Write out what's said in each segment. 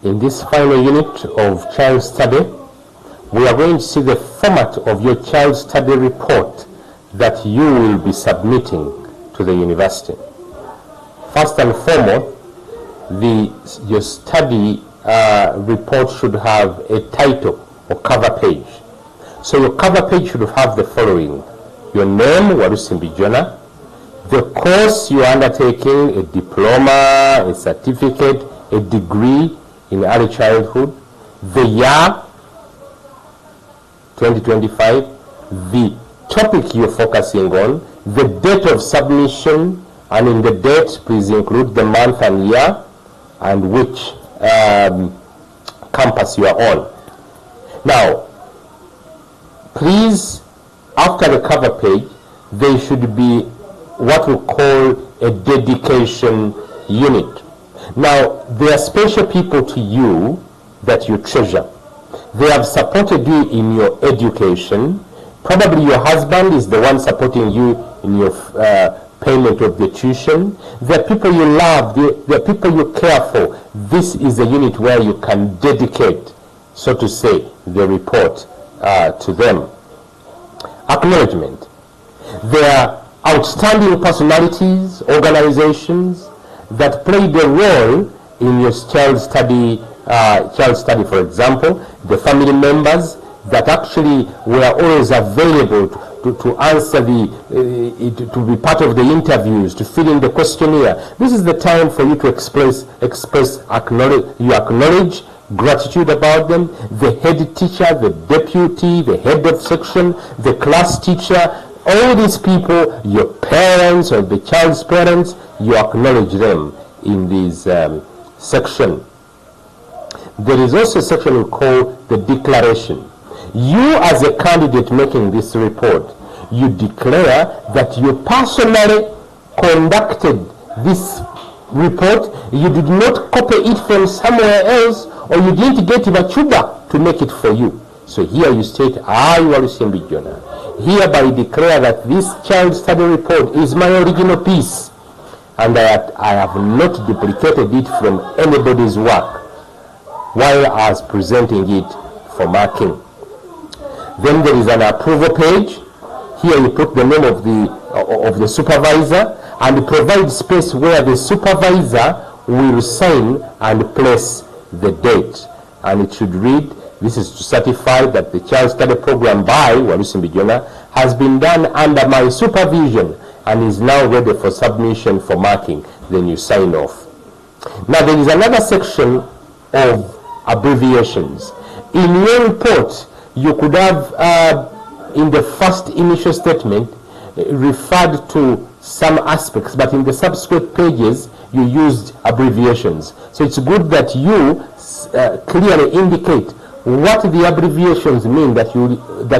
In this final unit of child study, we are going to see the format of your child study report that you will be submitting to the university. First and foremost, your study report should have a title or cover page. So your cover page should have the following: your name, Walusimbi Jonah, the course you are undertaking, a diploma, a certificate, a degree in early childhood, the year 2025, the topic you're focusing on, the date of submission, and in the date please include the month and year and which campus you are on. Now, please, after the cover page, there should be what we call a dedication unit. Now, there are special people to you that you treasure. They have supported you in your education. Probably your husband is the one supporting you in your payment of the tuition. There are people you love, there are people you care for. This is a unit where you can dedicate, so to say, the report to them. Acknowledgement. There are outstanding personalities, organizations that played a role in your child study, for example, the family members that actually were always available to answer to be part of the interviews, to fill in the questionnaire. This is the time for you to acknowledge gratitude about them, the head teacher, the deputy, the head of section, the class teacher, all these people, your parents or the child's parents, you acknowledge them in this section. There is also a section we call the declaration. You as a candidate making this report, you declare that you personally conducted this report, you did not copy it from somewhere else, or you didn't get Vachuba to make it for you. So here you state, I, Walusimbi Jonah, hereby declare that this child study report is my original piece, and that I have not duplicated it from anybody's work while I was presenting it for marking. Then there is an approval page. Here you put the name of the supervisor and provide space where the supervisor will sign and place the date. And it should read, this is to certify that the child study program by Walusimbi Jonah has been done under my supervision and is now ready for submission for marking. Then you sign off. Now there is another section of abbreviations. In your report, you could have, in the first initial statement, referred to some aspects, but in the subsequent pages, you used abbreviations. So it's good that you clearly indicate what the abbreviations mean that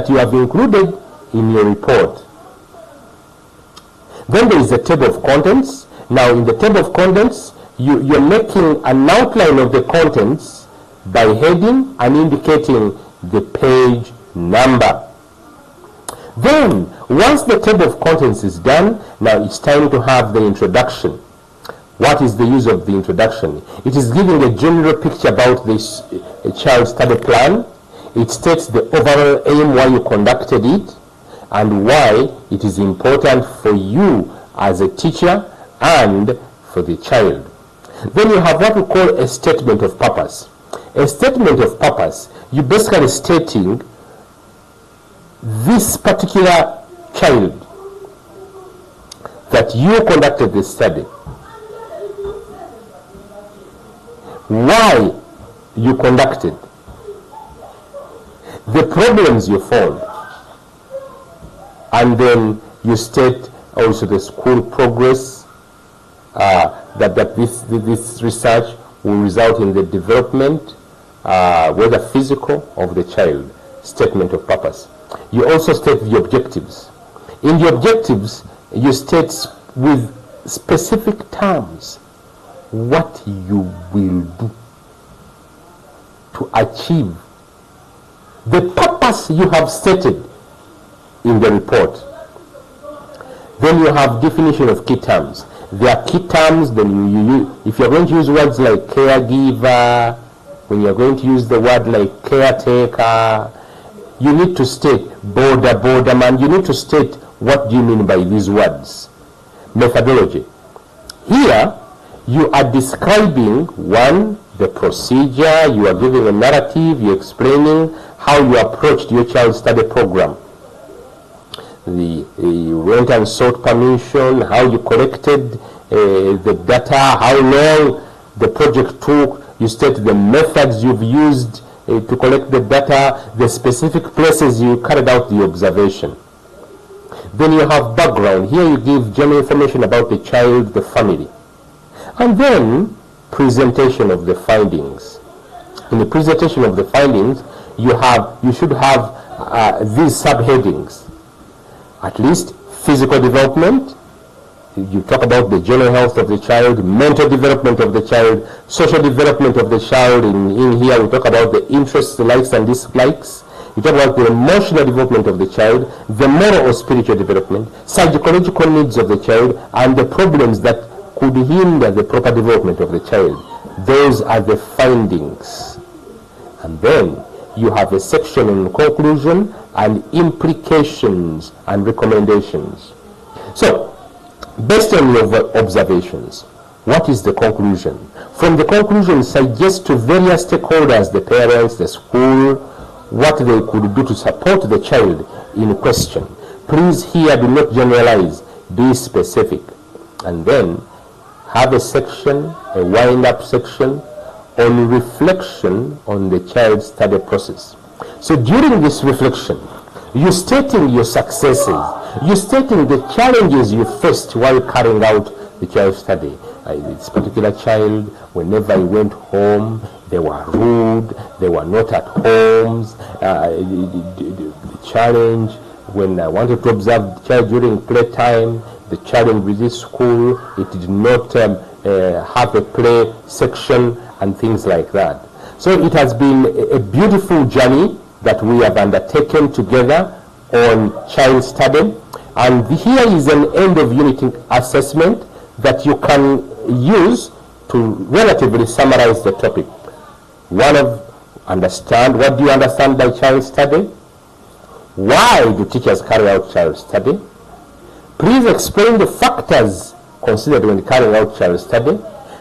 you have included in your report. Then there is a table of contents. Now in the table of contents, you're making an outline of the contents by heading and indicating the page number. Then, once the table of contents is done, now it's time to have the introduction. What is the use of the introduction? It is giving a general picture about this child study plan. It states the overall aim, why you conducted it, and why it is important for you as a teacher and for the child. Then you have what we call a statement of purpose. A statement of purpose, you basically stating this particular child that you conducted this study, why you conducted, the problems you found, and then you state also the school progress, that this research will result in the development, whether physical, of the child. Statement of purpose. You also state the objectives. In the objectives, you state with specific terms what you will do to achieve the purpose you have stated in the report. Then you have definition of key terms. There are key terms, then if you're going to use words like caregiver, when you're going to use the word like caretaker, you need to state borderman. You need to state what do you mean by these words. Methodology. Here, you are describing, one, the procedure, you are giving a narrative, you're explaining how you approached your child study program. You went and sought permission, how you collected the data, how long the project took, you state the methods you've used to collect the data, the specific places you carried out the observation. Then you have background. Here you give general information about the child, the family. And then presentation of the findings. In the presentation of the findings, you should have these subheadings. At least physical development. You talk about the general health of the child, mental development of the child, social development of the child. In here we talk about the interests, the likes and dislikes. You talk about the emotional development of the child, the moral or spiritual development, psychological needs of the child, and the problems that could hinder the proper development of the child. Those are the findings. And then you have a section on conclusion and implications and recommendations. So, based on your observations, what is the conclusion? From the conclusion, suggest to various stakeholders, the parents, the school, what they could do to support the child in question. Please here do not generalize, be specific. And then have a section, a wind-up section, on reflection on the child study process. So during this reflection, you're stating your successes, you're stating the challenges you faced while carrying out the child study. This particular child, whenever he went home, they were rude, they were not at homes. The challenge, when I wanted to observe the child during playtime, the challenge with this school, it did not have a play section and things like that. So it has been a beautiful journey that we have undertaken together on child study. And here is an end of unit assessment that you can use to relatively summarize the topic. One of understand, what do you understand by child study? Why do teachers carry out child study? Please explain the factors considered when carrying out child study.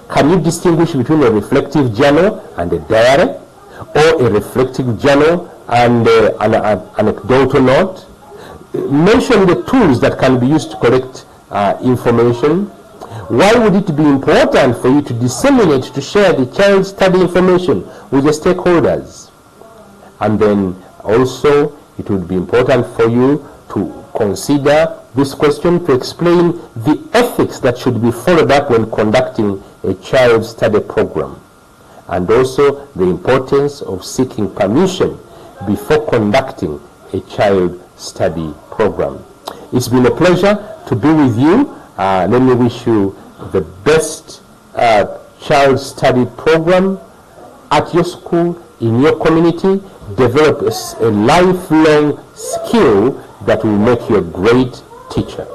Can you distinguish between a reflective journal and a diary, or a reflective journal and an anecdotal note? Mention the tools that can be used to collect information. Why would it be important for you to disseminate, to share the child study information with the stakeholders? And then also it would be important for you to consider this question, to explain the ethics that should be followed up when conducting a child study program, and also the importance of seeking permission before conducting a child study program. It's been a pleasure to be with you. Let me wish you the best child study program at your school, in your community. Develop a lifelong skill that will make you a great teacher.